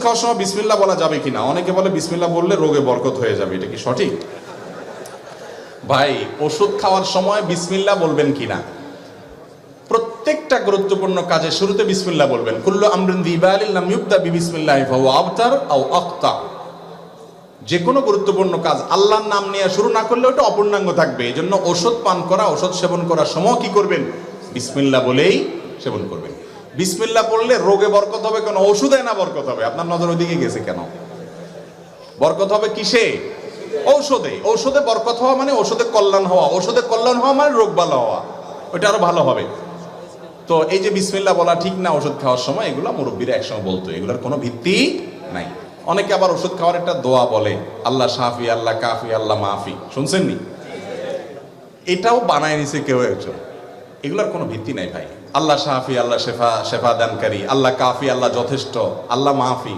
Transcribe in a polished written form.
খাওয়ার সময় বিসমিল্লাহ বলা যাবে কিনা? অনেকে বলে বিসমিল্লাহ বললে রোগে বরকত হয়ে যাবে, এটা কি সঠিক? ভাই, ওষুধ খাওয়ার সময় বিসমিল্লাহ বলবেন কিনা? প্রত্যেকটা গুরুত্বপূর্ণ কাজে শুরুতে বিসমিল্লাহ বলবেন। কুল্লু আমরিন যিবালিন লাম ইউবদা বিসমিল্লাহি ফাহুয়া আবতার আও আখতা। যে কোনো গুরুত্বপূর্ণ কাজ আল্লাহর নাম নিয়ে শুরু না করলে ওটা অপূর্ণাঙ্গ থাকবে। এই জন্য ওষুধ পান করা, ওষুধ সেবন করার সময় কি করবেন? বিসমিল্লাহ বলেই সেবন করবেন। বিসমিল্লাহ পড়লে রোগে বরকত হবে কেন? ওষুধে না বরকত হবে? আপনার নজর ওইদিকে গেছে কেন? বরকত হবে কিসে? ঔষধে। ঔষধে বরকত হওয়া মানে ওষুধে কল্যাণ হওয়া, ওষুধে কল্যাণ হওয়া মানে রোগ ভালো হওয়া, ওইটা আরো ভালো হবে। তো এই যে বিসমিল্লাহ বলা ঠিক না ওষুধ খাওয়ার সময়, এগুলো মুরব্বীরা একসময় বলতো, এগুলোর কোনো ভিত্তি নাই। অনেকে আবার ওষুধ খাওয়ার একটা দোয়া বলে, আল্লাহ শাফি, আল্লাহ কাফি, আল্লাহ মাফি, শুনছেন নি? এটাও বানায় নিছে কেউ একজন, এগুলোর কোনো ভিত্তি নাই ভাই। আল্লাহ শাফি, আল্লাহ শেফা দানকারী, আল্লাহ কাফি, আল্লাহ যথেষ্ট, আল্লাহ মাফি।